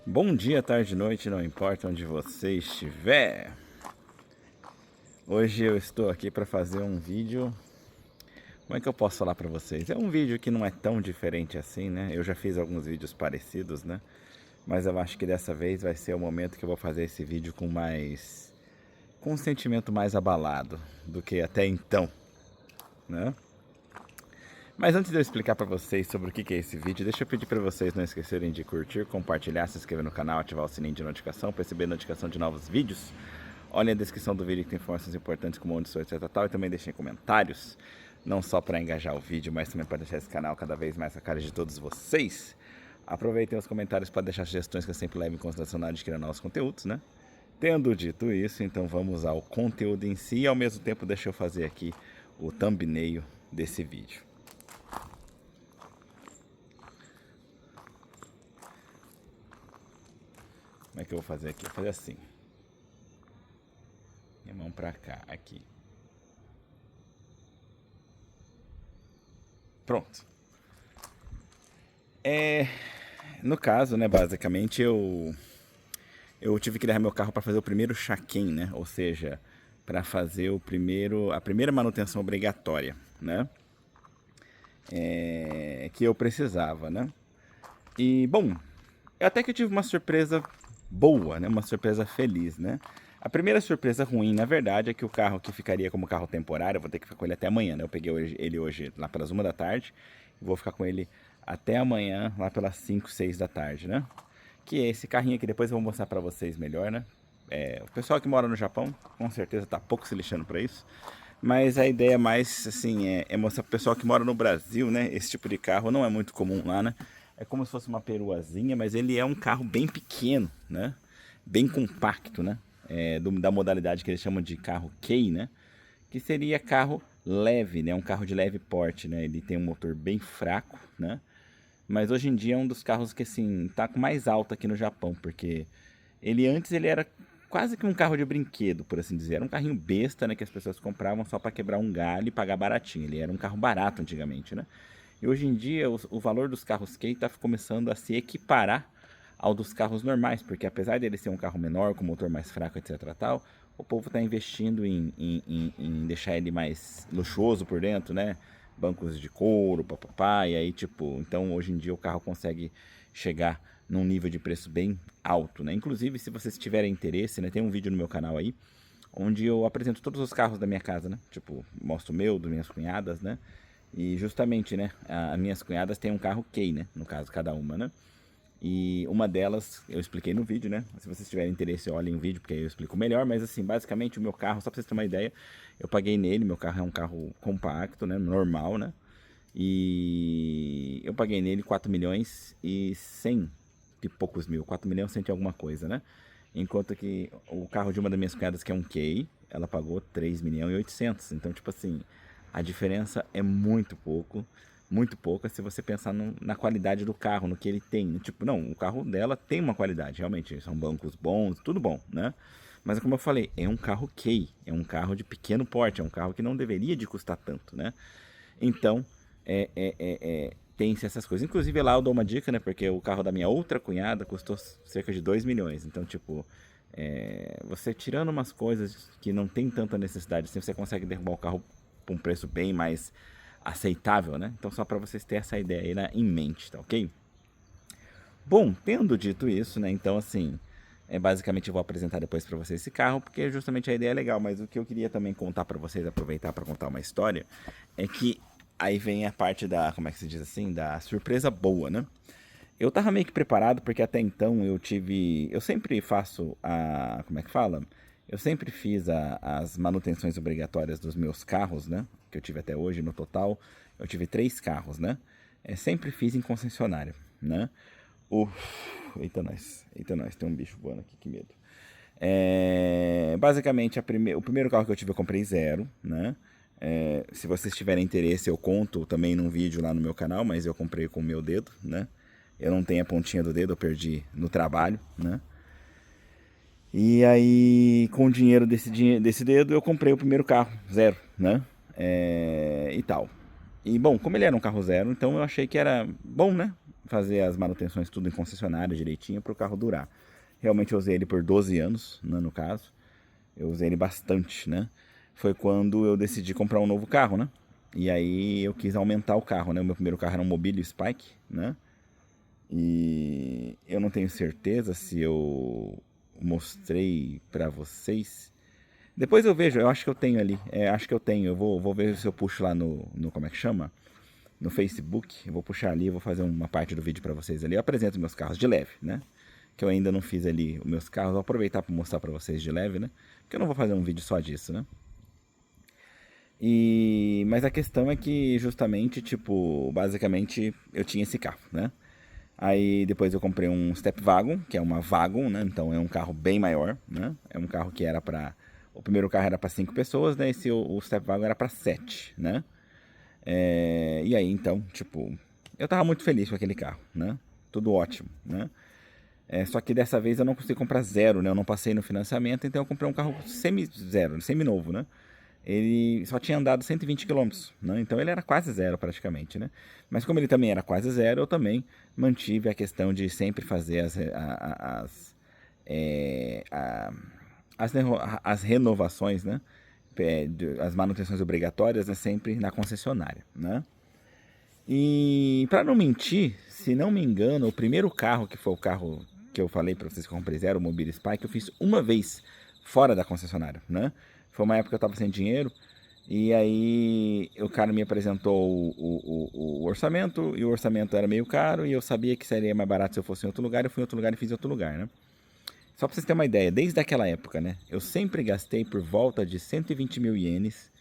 Bom dia, tarde, noite, não importa onde você estiver. Hoje eu estou aqui para fazer um vídeo. Como é que eu posso falar para vocês? É um vídeo que não é tão diferente assim, né? Eu já fiz alguns vídeos parecidos, né? Mas eu acho que dessa vez vai ser o momento que eu vou fazer esse vídeo com um sentimento mais abalado do que até então, né? Mas antes de eu explicar para vocês sobre o que é esse vídeo, deixa eu pedir para vocês não esquecerem de curtir, compartilhar, se inscrever no canal, ativar o sininho de notificação para receber notificação de novos vídeos. Olhem a descrição do vídeo que tem informações importantes como onde sou, etc. Tal, e também deixem comentários, não só para engajar o vídeo, mas também para deixar esse canal cada vez mais a cara de todos vocês. Aproveitem os comentários para deixar sugestões que eu sempre levo em consideração na hora de criar novos conteúdos, né? Tendo dito isso, então vamos ao conteúdo em si e ao mesmo tempo deixa eu fazer aqui o thumbnail desse vídeo. Como é que eu vou fazer aqui? Vou fazer assim. Minha mão pra cá, aqui. Pronto. No caso, né, basicamente eu tive que levar meu carro para fazer o primeiro check-in, né? Ou seja, para fazer a primeira manutenção obrigatória, né? Que eu precisava, né? E, bom, até que eu tive uma surpresa boa, né? Uma surpresa feliz, né? A primeira surpresa ruim, na verdade, é que o carro que ficaria como carro temporário, eu vou ter que ficar com ele até amanhã, né? Eu peguei ele hoje lá pelas 1 da tarde, e vou ficar com ele até amanhã, lá pelas 5, 6 da tarde, né? Que é esse carrinho aqui, depois eu vou mostrar pra vocês melhor, né? O pessoal que mora no Japão, com certeza tá pouco se lixando pra isso. Mas a ideia mais, assim, é mostrar pro pessoal que mora no Brasil, né? Esse tipo de carro não é muito comum lá, né? É como se fosse uma peruazinha, mas ele é um carro bem pequeno, né? Bem compacto, né? Da modalidade que eles chamam de carro Kei, né? Que seria carro leve, né? Um carro de leve porte, né? Ele tem um motor bem fraco, né? Mas hoje em dia é um dos carros que, assim, tá com mais alta aqui no Japão, porque ele era quase que um carro de brinquedo, por assim dizer. Era um carrinho besta, né, que as pessoas compravam só para quebrar um galho e pagar baratinho. Ele era um carro barato antigamente, né? E hoje em dia o valor dos carros Kei está começando a se equiparar ao dos carros normais, porque apesar dele ser um carro menor, com motor mais fraco, etc. tal, o povo está investindo em deixar ele mais luxuoso por dentro, né? Bancos de couro, papapá, e aí tipo, então hoje em dia o carro consegue chegar num nível de preço bem alto, né? Inclusive, se vocês tiverem interesse, né, tem um vídeo no meu canal aí, onde eu apresento todos os carros da minha casa, né? Tipo, mostro o meu, das minhas cunhadas, né? E justamente, né, as minhas cunhadas têm um carro Kei, né? No caso, cada uma, né? E uma delas eu expliquei no vídeo, né? Se vocês tiverem interesse, olhem o vídeo, porque aí eu explico melhor. Mas assim, basicamente o meu carro, só pra vocês terem uma ideia, eu paguei nele, meu carro é um carro compacto, né? Normal, né? E eu paguei nele 4 milhões e 100 e poucos mil, 4 milhões e 100 e alguma coisa, né? Enquanto que o carro de uma das minhas cunhadas, que é um Kei, ela pagou 3 milhões e 800. Então, tipo assim, a diferença é muito pouca se você pensar na qualidade do carro, no que ele tem. Tipo, não, o carro dela tem uma qualidade, realmente, são bancos bons, tudo bom, né? Mas como eu falei, é um carro Kei, é um carro de pequeno porte, é um carro que não deveria de custar tanto, né? Então, tem-se essas coisas. Inclusive lá eu dou uma dica, né? Porque o carro da minha outra cunhada custou cerca de 2 milhões. Então, tipo, você tirando umas coisas que não tem tanta necessidade, assim, você consegue derrubar o carro por um preço bem mais aceitável, né? Então, só para vocês terem essa ideia aí em mente, tá ok? Bom, tendo dito isso, né? Então, assim, basicamente eu vou apresentar depois para vocês esse carro, porque justamente a ideia é legal. Mas o que eu queria também contar para vocês, aproveitar para contar uma história, é que aí vem a parte da, como é que se diz assim, da surpresa boa, né? Eu tava meio que preparado, porque até então eu sempre faço como é que fala? Eu sempre fiz as manutenções obrigatórias dos meus carros, né? Que eu tive até hoje, no total, eu tive 3 carros, né? Sempre fiz em concessionária, né? Uf, eita nós, tem um bicho voando aqui, que medo. Basicamente, o primeiro carro que eu tive eu comprei zero, né? Se vocês tiverem interesse, eu conto também num vídeo lá no meu canal, mas eu comprei com o meu dedo, né? Eu não tenho a pontinha do dedo, eu perdi no trabalho, né? E aí, com o dinheiro desse dedo, eu comprei o primeiro carro, zero, né? E tal. E bom, como ele era um carro zero, então eu achei que era bom, né? fazer as manutenções tudo em concessionária direitinho para o carro durar. Realmente eu usei ele por 12 anos, né, no caso. Eu usei ele bastante, né? Foi quando eu decidi comprar um novo carro, né? E aí eu quis aumentar o carro, né? O meu primeiro carro era um Mobile Spike, né? E eu não tenho certeza se eu mostrei pra vocês. Depois eu vejo, eu acho que eu tenho ali. Acho que eu tenho. Eu vou ver se eu puxo lá no como é que chama? No Facebook. Eu vou puxar ali, vou fazer uma parte do vídeo pra vocês ali. Eu apresento meus carros de leve, né? Que eu ainda não fiz ali os meus carros. Vou aproveitar para mostrar pra vocês de leve, né? Porque eu não vou fazer um vídeo só disso, né? Mas a questão é que justamente, tipo, basicamente eu tinha esse carro, né? Aí depois eu comprei um Step Wagon, que é uma Wagon, né? Então é um carro bem maior, né? É um carro que era para o primeiro carro era para 5 pessoas, né? O Step Wagon era para 7, né? E aí então, tipo, eu tava muito feliz com aquele carro, né? Tudo ótimo, né? Só que dessa vez eu não consegui comprar zero, né? Eu não passei no financiamento, então eu comprei um carro semi-zero, semi-novo, né? Ele só tinha andado 120 quilômetros, né? Então ele era quase zero praticamente, né? Mas como ele também era quase zero, eu também mantive a questão de sempre fazer é, a- as renovações, né? As manutenções obrigatórias, né? Sempre na concessionária, né? E para não mentir, se não me engano, o primeiro carro que foi o carro que eu falei para vocês que eu comprei zero, o Mobile Spike, eu fiz uma vez fora da concessionária, né? Foi uma época que eu tava sem dinheiro e aí o cara me apresentou o orçamento e o orçamento era meio caro e eu sabia que seria mais barato se eu fosse em outro lugar. Eu fui em outro lugar e fiz em outro lugar, né? Só para vocês terem uma ideia, desde aquela época, né? Eu sempre gastei por volta de 120 mil ienes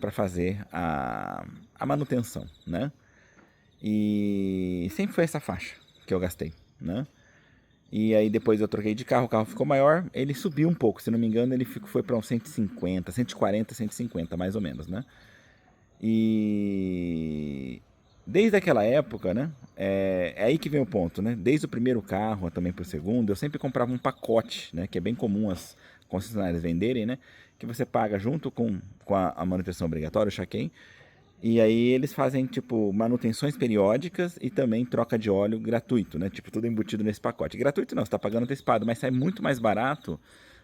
para fazer a manutenção, né? E sempre foi essa faixa que eu gastei, né? E aí depois eu troquei de carro, o carro ficou maior, ele subiu um pouco, se não me engano, foi para uns 150, 140, 150 mais ou menos, né? E desde aquela época, né? É aí que vem o ponto, né? Desde o primeiro carro também para o segundo, eu sempre comprava um pacote, né? Que é bem comum as concessionárias venderem, né? Que você paga junto com a manutenção obrigatória, o check-in. E aí eles fazem, tipo, manutenções periódicas e também troca de óleo gratuito, né? Tipo, tudo embutido nesse pacote. Gratuito não, você tá pagando antecipado, mas sai muito mais barato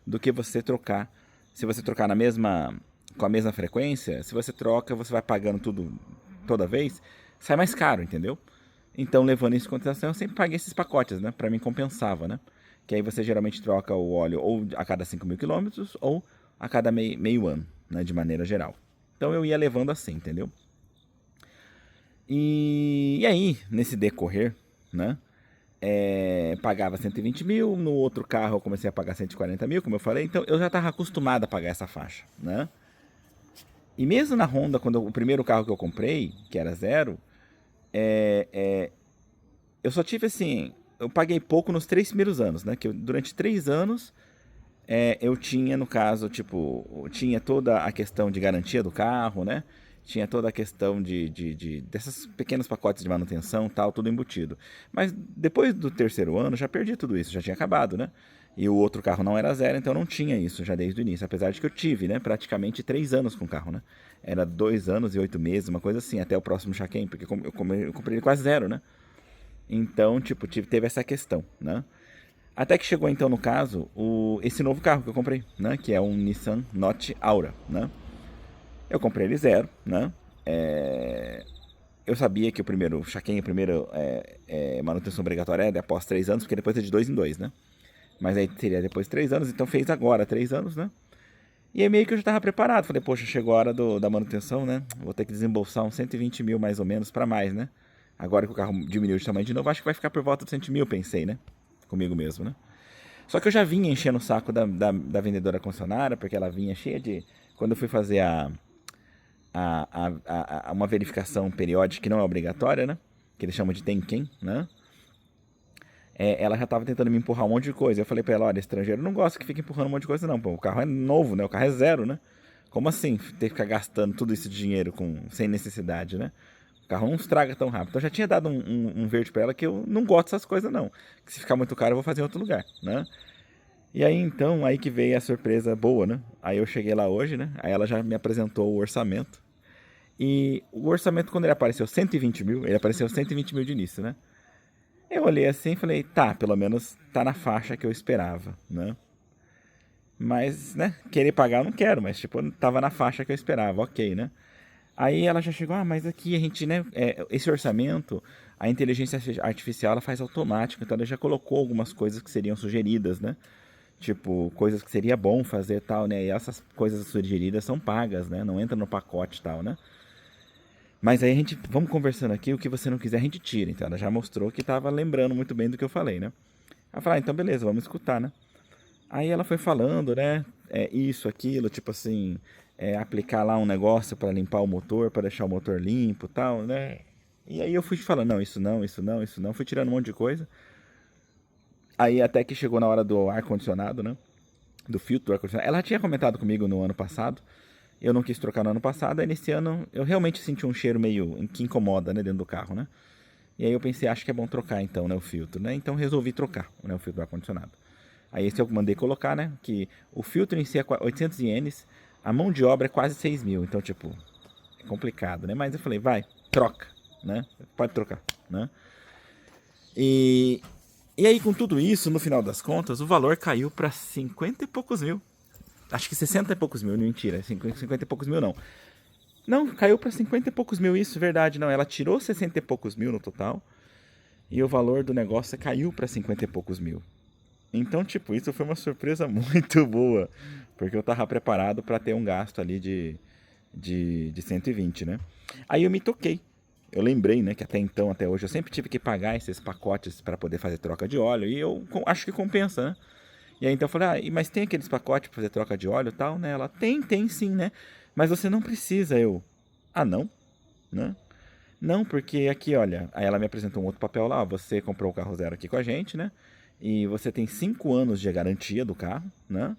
do que você trocar. Se você trocar com a mesma frequência, se você troca, você vai pagando tudo toda vez, sai mais caro, entendeu? Então, levando isso em consideração, eu sempre paguei esses pacotes, né? Pra mim compensava, né? Que aí você geralmente troca o óleo ou a cada 5 mil quilômetros ou a cada meio ano, né? De maneira geral. Então eu ia levando assim, entendeu? E aí, nesse decorrer, né? Pagava 120 mil, no outro carro eu comecei a pagar 140 mil, como eu falei, então eu já estava acostumado a pagar essa faixa, né? E mesmo na Honda, quando o primeiro carro que eu comprei, que era zero, eu só tive assim, eu paguei pouco nos 3 primeiros anos, né? Que durante 3 anos eu tinha, no caso, tipo, tinha toda a questão de garantia do carro, né? Tinha toda a questão desses pequenos pacotes de manutenção, tal, tudo embutido. Mas depois do terceiro ano, já perdi tudo isso, já tinha acabado, né? E o outro carro não era zero, então não tinha isso já desde o início. Apesar de que eu tive, né? Praticamente 3 anos com o carro, né? Era 2 anos e 8 meses, uma coisa assim, até o próximo check-in, porque eu comprei ele quase zero, né? Então, tipo, teve essa questão, né? Até que chegou então, no caso, esse novo carro que eu comprei, né? Que é um Nissan Note Aura, né? Eu comprei ele zero, né? Eu sabia que o primeiro check-in, a primeira manutenção obrigatória é após 3 anos, porque depois é de 2 em 2, né? Mas aí seria depois de 3 anos, então fez agora 3 anos, né? E aí meio que eu já estava preparado. Falei, poxa, chegou a hora da manutenção, né? Vou ter que desembolsar uns 120 mil mais ou menos para mais, né? Agora que o carro diminuiu de tamanho de novo, acho que vai ficar por volta de 100 mil, pensei, né? Comigo mesmo, né? Só que eu já vinha enchendo o saco da vendedora concessionária, porque ela vinha cheia de. Quando eu fui fazer uma verificação periódica que não é obrigatória, né? Que eles chamam de Tenken, né? Ela já estava tentando me empurrar um monte de coisa. Eu falei pra ela, olha, estrangeiro não gosta que fique empurrando um monte de coisa, não. Pô, o carro é novo, né? O carro é zero, né? Como assim ter que ficar gastando tudo esse dinheiro sem necessidade, né? O carro não estraga tão rápido. Então eu já tinha dado um verde pra ela que eu não gosto dessas coisas, não. Que se ficar muito caro eu vou fazer em outro lugar, né? E aí então, aí que veio a surpresa boa, né? Aí eu cheguei lá hoje, né? Aí ela já me apresentou o orçamento. E o orçamento, quando ele apareceu 120 mil, ele apareceu 120 mil de início, né? Eu olhei assim e falei, tá, pelo menos tá na faixa que eu esperava, né? Mas, né, querer pagar eu não quero, mas tipo, tava na faixa que eu esperava, ok, né? Aí ela já chegou, mas aqui a gente, né, esse orçamento, a inteligência artificial ela faz automático, então ela já colocou algumas coisas que seriam sugeridas, né? Tipo, coisas que seria bom fazer e tal, né? E essas coisas sugeridas são pagas, né? Não entra no pacote e tal, né? Mas aí a gente, vamos conversando aqui, o que você não quiser a gente tira. Então ela já mostrou que tava lembrando muito bem do que eu falei, né? Ela falou, então beleza, vamos escutar, né? Aí ela foi falando, né? Isso, aquilo, tipo assim, aplicar lá um negócio para limpar o motor, para deixar o motor limpo e tal, né? E aí eu fui falando, não, isso não, isso não, isso não. Fui tirando um monte de coisa. Aí até que chegou na hora do ar-condicionado, né? Do filtro do ar-condicionado. Ela tinha comentado comigo no ano passado. Eu não quis trocar no ano passado. Aí nesse ano eu realmente senti um cheiro meio que incomoda, né? Dentro do carro, né? E aí eu pensei, acho que é bom trocar então, né? O filtro, né? Então resolvi trocar, né? O filtro do ar-condicionado. Aí esse eu mandei colocar, né? Que o filtro em si é 800 ienes. A mão de obra é quase 6 mil. Então, tipo, é complicado, né? Mas eu falei, vai, troca, né? Pode trocar, né? E, e aí, com tudo isso, no final das contas, o valor caiu para 50 e poucos mil. Acho que 60 e poucos mil, mentira. 50 e poucos mil não. Não, caiu para 50 e poucos mil, isso, verdade. Não, ela tirou 60 e poucos mil no total. E o valor do negócio caiu para 50 e poucos mil. Então, tipo, isso foi uma surpresa muito boa. Porque eu tava preparado para ter um gasto ali de 120, né? Aí eu me toquei. Eu lembrei, né, que até então, até hoje, eu sempre tive que pagar esses pacotes para poder fazer troca de óleo. E eu acho que compensa, né? E aí então eu falei, mas tem aqueles pacotes para fazer troca de óleo e tal, né? Ela, tem sim, né? Mas você não precisa. Eu, não, né? Não, porque aqui, olha, aí ela me apresentou um outro papel lá, ó, você comprou o carro zero aqui com a gente, né? E você tem 5 anos de garantia do carro, né?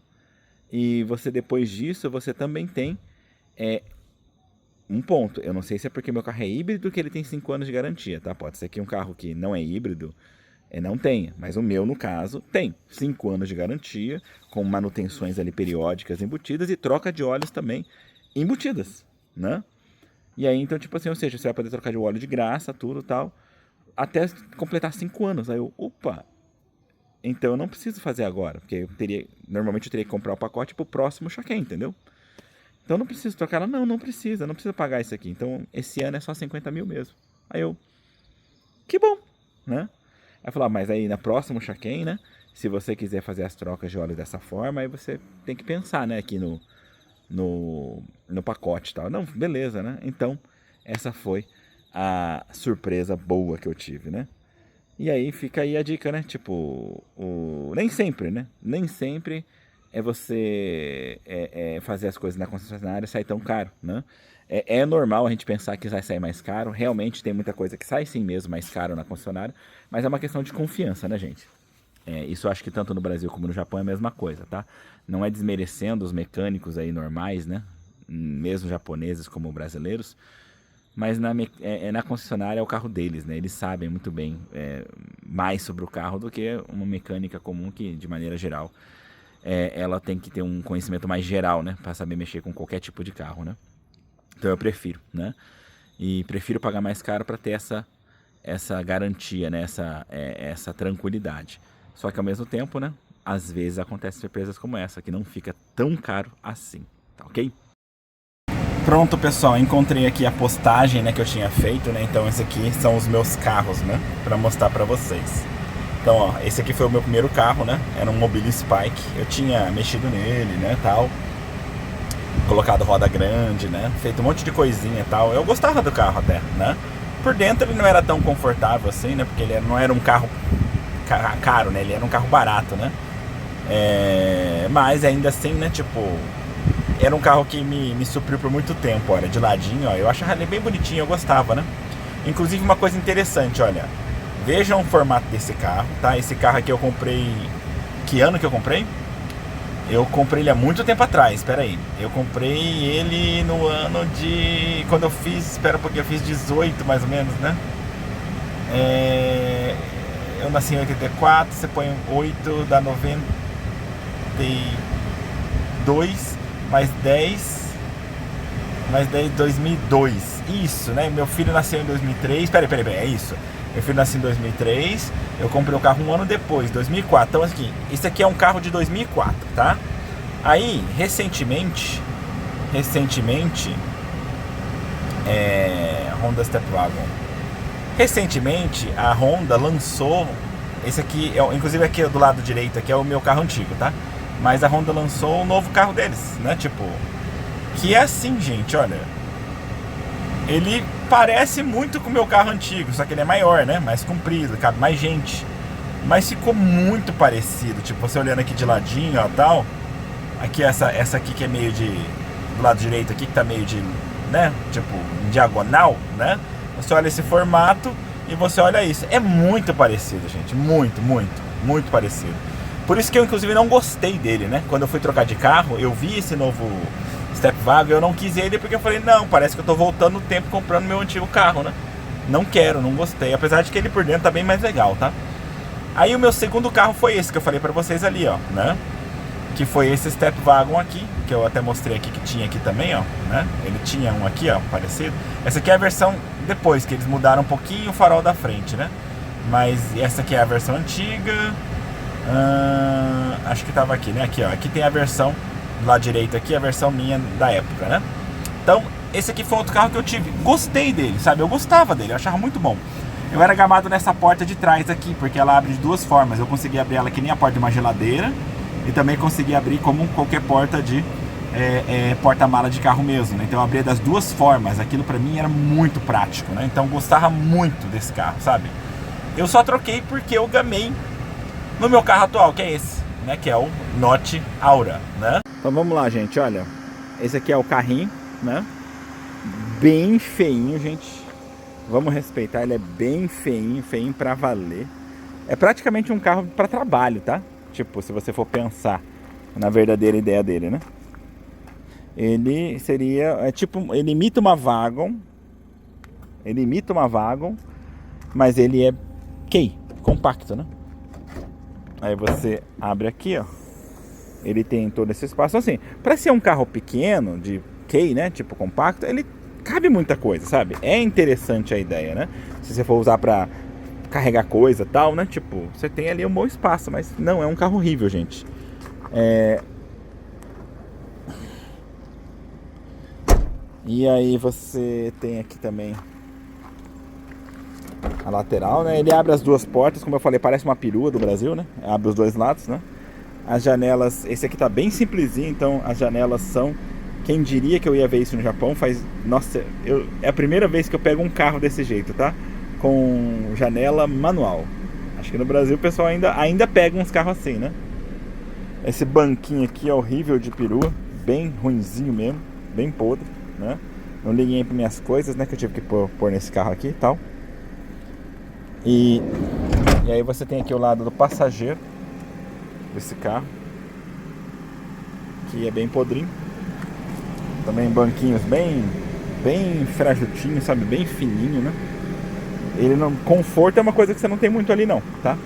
E você, depois disso, você também tem um ponto. Eu não sei se é porque meu carro é híbrido que ele tem 5 anos de garantia, tá? Pode ser que um carro que não é híbrido não tenha, mas o meu, no caso, tem 5 anos de garantia, com manutenções ali periódicas embutidas e troca de óleos também embutidas, né? E aí, então, tipo assim, ou seja, você vai poder trocar de óleo de graça, tudo e tal, até completar 5 anos. Aí eu, opa, então eu não preciso fazer agora, porque normalmente eu teria que comprar o pacote pro próximo Chaquém, entendeu? Então eu não preciso trocar ela, não precisa, não precisa pagar isso aqui. Então esse ano é só 50 mil mesmo. Aí eu, que bom, né? Aí falou, mas aí na próxima Chaquém, né? Se você quiser fazer as trocas de óleo dessa forma, aí você tem que pensar, né? Aqui no pacote e tal. Não, beleza, né? Então essa foi a surpresa boa que eu tive, né? E aí fica aí a dica, né? Tipo, nem sempre, né? Nem sempre é você fazer as coisas na concessionária sair tão caro, né? É normal a gente pensar que vai sair mais caro. Realmente tem muita coisa que sai sim mesmo mais caro na concessionária. Mas é uma questão de confiança, né, gente? Isso eu acho que tanto no Brasil como no Japão é a mesma coisa, tá? Não é desmerecendo os mecânicos aí normais, né? Mesmo japoneses como brasileiros. Mas na concessionária é o carro deles, né? Eles sabem muito bem mais sobre o carro do que uma mecânica comum que, de maneira geral, ela tem que ter um conhecimento mais geral, né? Para saber mexer com qualquer tipo de carro, né? Então eu prefiro, né? E prefiro pagar mais caro para ter essa garantia, né? Essa tranquilidade. Só que ao mesmo tempo, né? Às vezes acontecem surpresas como essa, que não fica tão caro assim, tá ok? Pronto, pessoal, encontrei aqui a postagem, né, que eu tinha feito, né? Então esse aqui são os meus carros, né? Para mostrar para vocês. Então, ó, esse aqui foi o meu primeiro carro, né? Era um Mobile Spike. Eu tinha mexido nele, né, tal. Colocado roda grande, né? Feito um monte de coisinha e tal. Eu gostava do carro até, né? Por dentro ele não era tão confortável assim, né? Porque ele não era um carro caro, né? Ele era um carro barato, né? Mas ainda assim, né? Tipo, era um carro que me supriu por muito tempo, olha, de ladinho, ó. Eu achava ele bem bonitinho, eu gostava, né? Inclusive uma coisa interessante, olha. Vejam o formato desse carro, tá? Esse carro aqui eu comprei... Que ano que eu comprei? Eu comprei ele há muito tempo atrás, espera aí. Eu comprei ele no ano de... Quando eu fiz, espera porque eu fiz 18 mais ou menos, né? Eu nasci em 84, você põe 8, dá 92, mais 10, 2002. Isso, né? Meu filho nasceu em 2003, peraí, é isso. Eu nasci em 2003, eu comprei o carro um ano depois, 2004. Então aqui, isso aqui é um carro de 2004, tá? Aí, recentemente, Honda Stepwagon. Recentemente, a Honda lançou, esse aqui, inclusive aqui do lado direito aqui é o meu carro antigo, tá? Mas a Honda lançou um novo carro deles, né? Tipo, que é assim, gente, olha. Ele parece muito com o meu carro antigo, só que ele é maior, né? Mais comprido, cabe mais gente. Mas ficou muito parecido, tipo, você olhando aqui de ladinho, ó, tal. Aqui essa aqui que é meio de... do lado direito aqui, que tá meio de... né? Tipo, em diagonal, né? Você olha esse formato e você olha isso. É muito parecido, gente. Muito, muito, muito parecido. Por isso que eu, inclusive, não gostei dele, né? Quando eu fui trocar de carro, eu vi esse novo Stepwagon, eu não quis ele porque eu falei, não, parece que eu tô voltando no tempo comprando meu antigo carro, né? Não quero, não gostei. Apesar de que ele por dentro tá bem mais legal, tá? Aí o meu segundo carro foi esse que eu falei pra vocês ali, ó, né? Que foi esse Stepwagon aqui, que eu até mostrei aqui que tinha aqui também, ó, né? Ele tinha um aqui, ó, parecido. Essa aqui é a versão depois, que eles mudaram um pouquinho o farol da frente, né? Mas essa aqui é a versão antiga. Acho que tava aqui, né? Aqui, ó. Aqui tem a versão do lado direito aqui, a versão minha da época, né? Então, esse aqui foi outro carro que eu tive. Gostei dele, sabe? Eu gostava dele, eu achava muito bom. Eu era gamado nessa porta de trás aqui, porque ela abre de duas formas. Eu consegui abrir ela que nem a porta de uma geladeira. E também consegui abrir como qualquer porta de porta-mala de carro mesmo, né? Então eu abria das duas formas. Aquilo pra mim era muito prático, né? Então eu gostava muito desse carro, sabe? Eu só troquei porque eu gamei no meu carro atual, que é esse, né? Que é o Note Aura, né? Então vamos lá, gente, olha. Esse aqui é o carrinho, né? Bem feinho, gente. Vamos respeitar, ele é bem feinho, feinho pra valer. É praticamente um carro pra trabalho, tá? Tipo, se você for pensar na verdadeira ideia dele, né? Ele seria, ele imita uma Wagon. Ele imita uma Wagon, mas ele é compacto, né? Aí você abre aqui, ó. Ele tem todo esse espaço, assim, para ser um carro pequeno, de né? Tipo compacto, ele cabe muita coisa, sabe? É interessante a ideia, né? Se você for usar pra carregar coisa e tal, né? Tipo, você tem ali um bom espaço, mas não, é um carro horrível, gente. E aí você tem aqui também a lateral, né? Ele abre as duas portas, como eu falei, parece uma perua do Brasil, né? Abre os dois lados, né? As janelas, esse aqui tá bem simplesinho, então as janelas são... Quem diria que eu ia ver isso no Japão? Nossa, é a primeira vez que eu pego um carro desse jeito, tá? Com janela manual. Acho que no Brasil o pessoal ainda pega uns carros assim, né? Esse banquinho aqui é horrível de perua, bem ruinzinho mesmo, bem podre, né? Não liguei para minhas coisas, né? Que eu tive que pôr nesse carro aqui e tal. E aí você tem aqui o lado do passageiro desse carro, que é bem podrinho. Também banquinhos bem frajutinhos, sabe? Bem fininho, né? Ele não... Conforto é uma coisa que você não tem muito ali não, tá?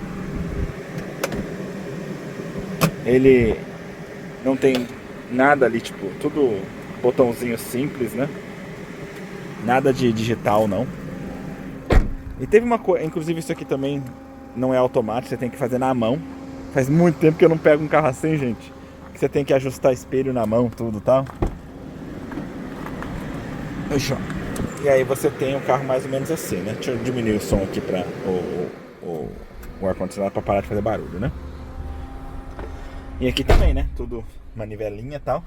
Ele não tem nada ali, tipo, tudo botãozinho simples, né? Nada de digital, não. E teve uma coisa, inclusive isso aqui também não é automático, você tem que fazer na mão. Faz muito tempo que eu não pego um carro assim, gente. Que você tem que ajustar espelho na mão, tudo, tá? E aí você tem um carro mais ou menos assim, né? Deixa eu diminuir o som aqui para o ar-condicionado para parar de fazer barulho, né? E aqui também, né? Tudo manivelinha e tal.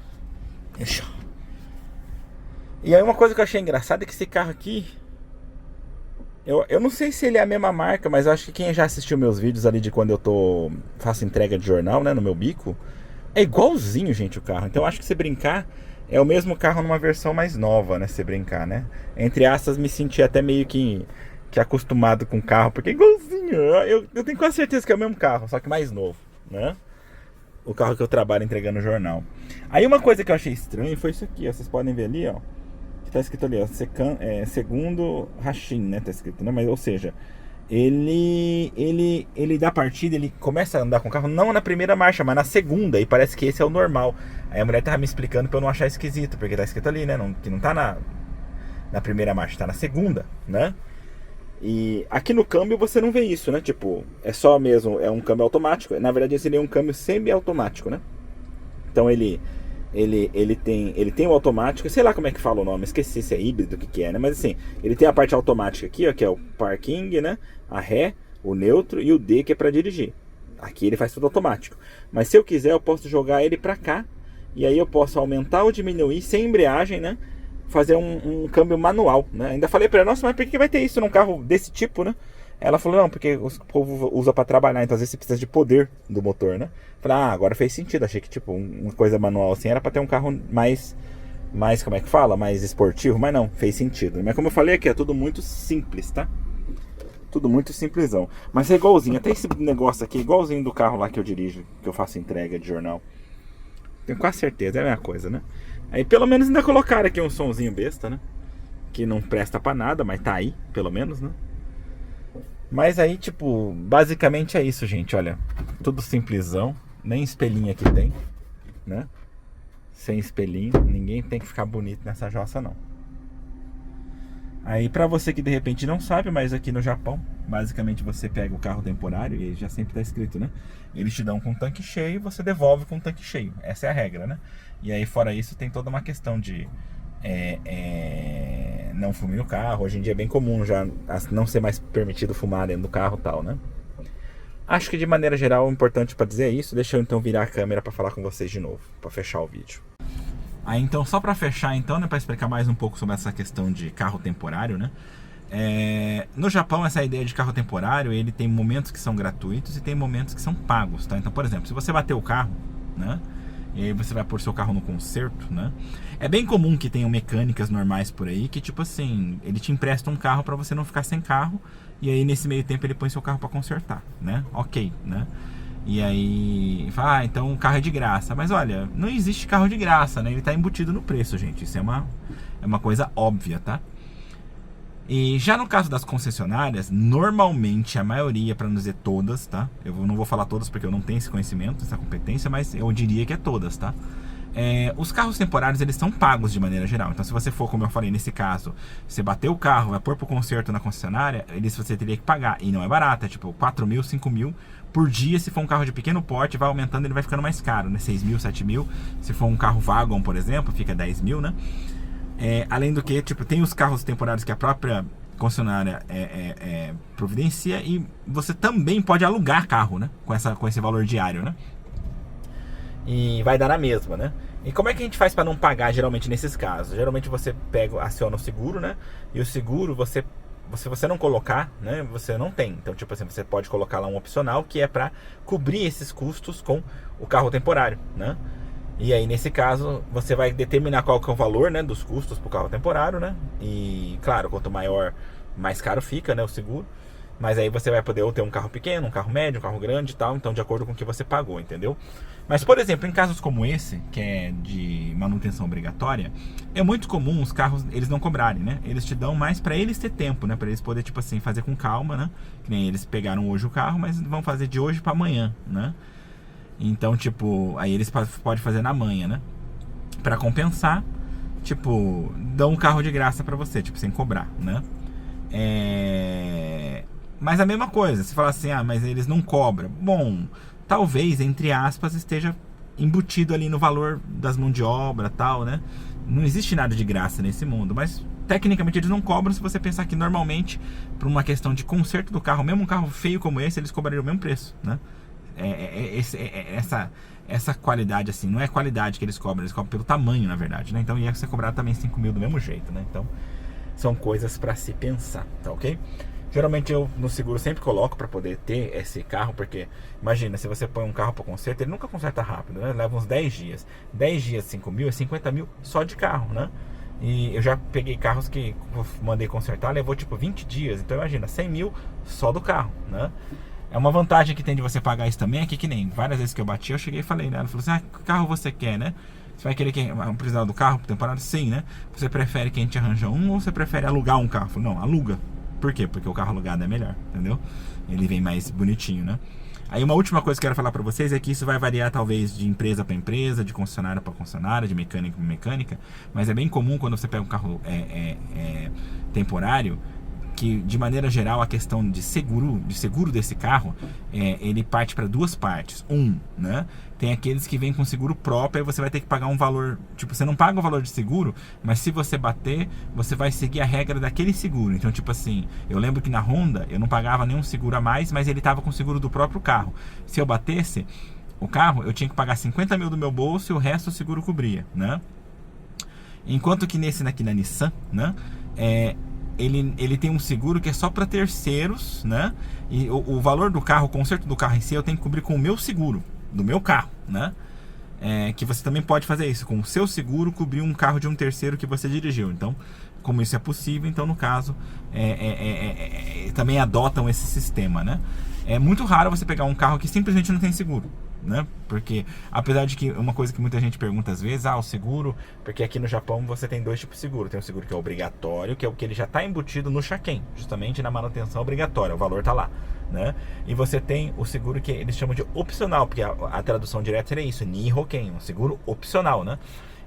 E aí uma coisa que eu achei engraçada é que esse carro aqui... Eu não sei se ele é a mesma marca, mas eu acho que quem já assistiu meus vídeos ali de quando eu faço entrega de jornal, né? No meu bico, é igualzinho, gente, o carro. Então eu acho que se brincar... É o mesmo carro numa versão mais nova, né? Se brincar, né? Entre aspas, me senti até meio que acostumado com o carro, porque é igualzinho. Eu tenho quase certeza que é o mesmo carro, só que mais novo, né? O carro que eu trabalho entregando jornal. Aí uma coisa que eu achei estranho foi isso aqui, ó. Vocês podem ver ali, ó. Que tá escrito ali, ó. Segundo Hashin, né? Tá escrito, né? Mas, ou seja, ele dá partida, ele começa a andar com o carro não na primeira marcha, mas na segunda, e parece que esse é o normal. Aí a mulher tava me explicando pra eu não achar esquisito, porque tá escrito ali, né, que não tá na primeira marcha, tá na segunda, né? E aqui no câmbio você não vê isso, né? Tipo, é só mesmo, é um câmbio automático. Na verdade, seria um câmbio semi-automático, né? Então ele tem o automático, sei lá como é que fala o nome, esqueci se é híbrido, o que é, né? Mas assim, ele tem a parte automática aqui, ó, que é o parking, né? A ré, o neutro e o D, que é para dirigir. Aqui ele faz tudo automático. Mas se eu quiser, eu posso jogar ele para cá. E aí eu posso aumentar ou diminuir sem embreagem, né? Fazer um câmbio manual, né? Ainda falei para ela, nossa, mas por que vai ter isso num carro desse tipo, né? Ela falou, não, porque o povo usa para trabalhar, então às vezes você precisa de poder do motor, né? Falei, agora fez sentido, achei que tipo, uma coisa manual assim era para ter um carro mais, como é que fala? Mais esportivo, mas não, fez sentido. Mas como eu falei aqui, é tudo muito simples, tá? Tudo muito simplesão. Mas é igualzinho, até esse negócio aqui, igualzinho do carro lá que eu dirijo, que eu faço entrega de jornal. Tenho quase certeza, é a mesma coisa, né? Aí pelo menos ainda colocaram aqui um sonzinho besta, né? Que não presta pra nada, mas tá aí, pelo menos, né? Mas aí, tipo, basicamente é isso, gente, olha. Tudo simplesão, nem espelhinho aqui tem, né? Sem espelhinho, ninguém tem que ficar bonito nessa jossa, não. Aí pra você que de repente não sabe, mas aqui no Japão, basicamente você pega o carro temporário, e já sempre tá escrito, né? Eles te dão com o tanque cheio e você devolve com o tanque cheio. Essa é a regra, né? E aí fora isso tem toda uma questão de não fume no carro. Hoje em dia é bem comum já não ser mais permitido fumar dentro do carro e tal, né? Acho que de maneira geral o importante pra dizer é isso. Deixa eu então virar a câmera pra falar com vocês de novo, pra fechar o vídeo. Aí então, só para fechar então, né, para explicar mais um pouco sobre essa questão de carro temporário, né? No Japão, essa ideia de carro temporário, ele tem momentos que são gratuitos e tem momentos que são pagos, tá? Então, por exemplo, se você bater o carro, né? E aí você vai pôr seu carro no conserto, né? É bem comum que tenham mecânicas normais por aí que, tipo assim, ele te empresta um carro para você não ficar sem carro e aí nesse meio tempo ele põe seu carro para consertar, né? Ok, né? E aí, então o carro é de graça. Mas olha, não existe carro de graça, né? Ele está embutido no preço, gente. Isso é uma coisa óbvia, tá? E já no caso das concessionárias, normalmente a maioria, para não dizer todas, tá? Eu não vou falar todas porque eu não tenho esse conhecimento, essa competência, mas eu diria que é todas, tá? Os carros temporários, eles são pagos de maneira geral. Então se você for, como eu falei nesse caso, você bateu o carro, vai pôr pro conserto na concessionária, você teria que pagar. E não é barato, é tipo 4 mil, 5 mil por dia. Se for um carro de pequeno porte, vai aumentando, ele vai ficando mais caro, né? 6 mil, 7 mil. Se for um carro wagon, por exemplo, fica 10 mil, né? Além do que, tipo, tem os carros temporários que a própria concessionária providencia, e você também pode alugar carro, né? Com esse valor diário, né? E vai dar na mesma, né? E como é que a gente faz para não pagar geralmente nesses casos? Geralmente você aciona o seguro, né? E o seguro, se você não colocar, né? Você não tem. Então, tipo assim, você pode colocar lá um opcional que é para cobrir esses custos com o carro temporário, né? E aí, nesse caso, você vai determinar qual que é o valor, né, dos custos para o carro temporário, né? E, claro, quanto maior, mais caro fica, né, o seguro. Mas aí você vai poder ou ter um carro pequeno, um carro médio, um carro grande e tal. Então, de acordo com o que você pagou, entendeu? Mas, por exemplo, em casos como esse, que é de manutenção obrigatória, é muito comum os carros, eles não cobrarem, né? Eles te dão mais para eles ter tempo, né? Para eles poder, tipo assim, fazer com calma, né? Que nem eles pegaram hoje o carro, mas vão fazer de hoje para amanhã, né? Então, tipo, aí eles podem fazer na manhã, né? Pra compensar, tipo, dão um carro de graça pra você, tipo, sem cobrar, né? Mas a mesma coisa, se falar assim, mas eles não cobram. Bom, talvez, entre aspas, esteja embutido ali no valor das mãos de obra e tal, né? Não existe nada de graça nesse mundo, mas tecnicamente eles não cobram. Se você pensar que normalmente, por uma questão de conserto do carro, mesmo um carro feio como esse, eles cobrariam o mesmo preço, né? Essa qualidade, assim, não é qualidade que eles cobram pelo tamanho, na verdade, né? Então ia ser cobrado também 5 mil do mesmo jeito, né? Então são coisas para se pensar, tá ok? Geralmente eu no seguro sempre coloco para poder ter esse carro, porque imagina, se você põe um carro para conserto, ele nunca conserta rápido, né? Leva uns 10 dias. 10 dias, 5 mil, é 50 mil só de carro, né? E eu já peguei carros que mandei consertar, levou tipo 20 dias. Então imagina, 100 mil só do carro, né? É uma vantagem que tem de você pagar isso também, que nem várias vezes que eu bati, eu cheguei e falei, né? Ela falou assim, que carro você quer, né? Você vai querer precisar do carro por temporada? Sim, né? Você prefere que a gente arranja um ou você prefere alugar um carro? Eu falei, não, aluga. Por quê? Porque o carro alugado é melhor, entendeu? Ele vem mais bonitinho, né? Aí uma última coisa que eu quero falar pra vocês é que isso vai variar talvez de empresa para empresa, de concessionária para concessionária, de mecânica para mecânica, mas é bem comum quando você pega um carro temporário, que, de maneira geral, a questão de seguro desse carro, ele parte para duas partes. Né? Tem aqueles que vêm com seguro próprio, aí você vai ter que pagar um valor, tipo, você não paga o valor de seguro, mas se você bater, você vai seguir a regra daquele seguro. Então, tipo assim, eu lembro que na Honda, eu não pagava nenhum seguro a mais, mas ele estava com o seguro do próprio carro. Se eu batesse o carro, eu tinha que pagar 50 mil do meu bolso e o resto o seguro cobria, né? Enquanto que nesse aqui na Nissan, né, ele tem um seguro que é só para terceiros, né? E o valor do carro, o conserto do carro em si, eu tenho que cobrir com o meu seguro, do meu carro, né? Que você também pode fazer isso, com o seu seguro, cobrir um carro de um terceiro que você dirigiu. Então, como isso é possível, então no caso, também adotam esse sistema, né? É muito raro você pegar um carro que simplesmente não tem seguro, né? Porque, apesar de que uma coisa que muita gente pergunta às vezes, o seguro, porque aqui no Japão você tem dois tipos de seguro. Tem um seguro que é obrigatório, que é o que ele já está embutido no Shaken, justamente na manutenção obrigatória, o valor está lá, né? E você tem o seguro que eles chamam de opcional, porque a tradução direta seria isso, Nihoken, um seguro opcional, né?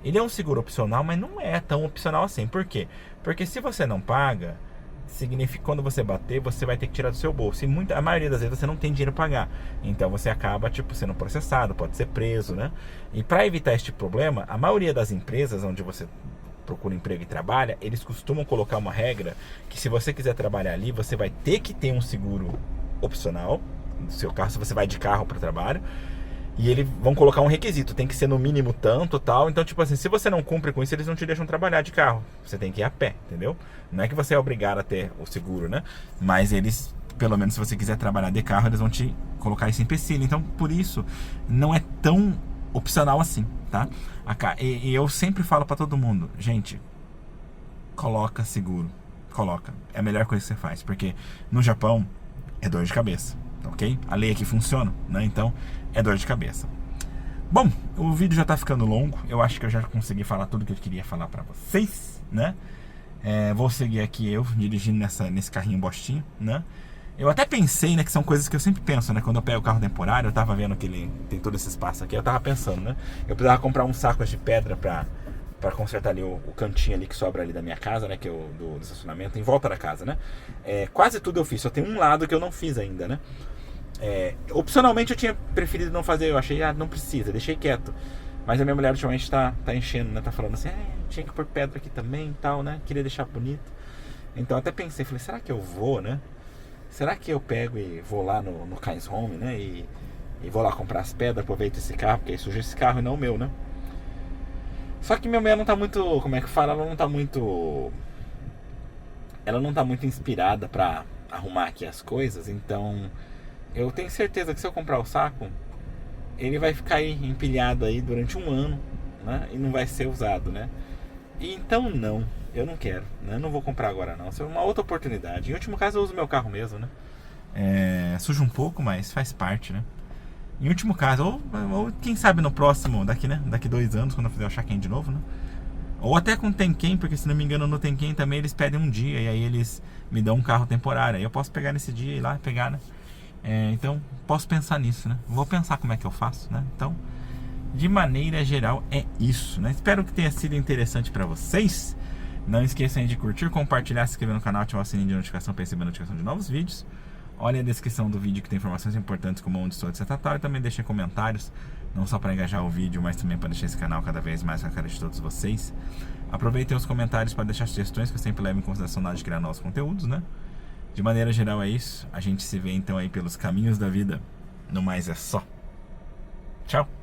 Ele é um seguro opcional, mas não é tão opcional assim. Por quê? Porque se você não paga, significa que quando você bater, você vai ter que tirar do seu bolso. E a maioria das vezes você não tem dinheiro para pagar. Então você acaba, sendo processado, pode ser preso, né? E para evitar este problema, a maioria das empresas onde você procura emprego e trabalha, eles costumam colocar uma regra que se você quiser trabalhar ali, você vai ter que ter um seguro opcional no seu carro, se você vai de carro para o trabalho. E eles vão colocar um requisito, tem que ser no mínimo tanto, tal. Então, tipo assim, se você não cumpre com isso, eles não te deixam trabalhar de carro. Você tem que ir a pé, entendeu? Não é que você é obrigado a ter o seguro, né? Mas eles, pelo menos se você quiser trabalhar de carro, eles vão te colocar esse empecilho. Então, por isso, não é tão opcional assim, tá? E eu sempre falo pra todo mundo, gente, coloca seguro. Coloca. É a melhor coisa que você faz. Porque no Japão, é dor de cabeça. Ok? A lei aqui funciona, né? Então é dor de cabeça. Bom, o vídeo já tá ficando longo. Eu acho que eu já consegui falar tudo que eu queria falar pra vocês, né? Vou seguir aqui eu dirigindo nesse carrinho bostinho, né? Eu até pensei, né, que são coisas que eu sempre penso, né? Quando eu pego o carro temporário, eu tava vendo que ele tem todo esse espaço aqui, eu tava pensando, né? Eu precisava comprar uns sacos de pedra pra consertar ali o cantinho ali que sobra ali da minha casa, né? Que é do estacionamento, em volta da casa, né? Quase tudo eu fiz, só tem um lado que eu não fiz ainda, né? Opcionalmente eu tinha preferido não fazer, eu achei, não precisa, deixei quieto. Mas a minha mulher ultimamente tá enchendo, né? Tá falando assim, tinha que pôr pedra aqui também e tal, né? Queria deixar bonito. Então até pensei, falei, será que eu vou, né? Será que eu pego e vou lá no Kain's Home, né? E vou lá comprar as pedras, aproveito esse carro, porque aí suja esse carro e não o meu, né? Só que minha mulher não tá muito, como é que fala? Ela não tá muito inspirada pra arrumar aqui as coisas. Então eu tenho certeza que se eu comprar o saco, ele vai ficar aí empilhado aí durante um ano, né? E não vai ser usado, né? E então não, eu não quero, né? Eu não vou comprar agora não, isso é uma outra oportunidade. Em último caso eu uso meu carro mesmo, né? Suja um pouco, mas faz parte, né? Em último caso, ou quem sabe no próximo, daqui 2 anos, quando eu fizer o Shaken de novo, né? Ou até com o Tenken, porque se não me engano no Tenken também eles pedem um dia, e aí eles me dão um carro temporário. Aí eu posso pegar nesse dia e ir lá pegar, né? Então, posso pensar nisso, né? Vou pensar como é que eu faço, né? Então, de maneira geral, é isso, né? Espero que tenha sido interessante para vocês. Não esqueçam de curtir, compartilhar, se inscrever no canal, ativar o sininho de notificação para receber a notificação de novos vídeos. Olha a descrição do vídeo que tem informações importantes como onde estou, etc. E também deixem comentários, não só para engajar o vídeo, mas também para deixar esse canal cada vez mais com a cara de todos vocês. Aproveitem os comentários para deixar sugestões que eu sempre levo em consideração na hora de criar novos conteúdos, né? De maneira geral é isso. A gente se vê então aí pelos caminhos da vida. No mais é só. Tchau!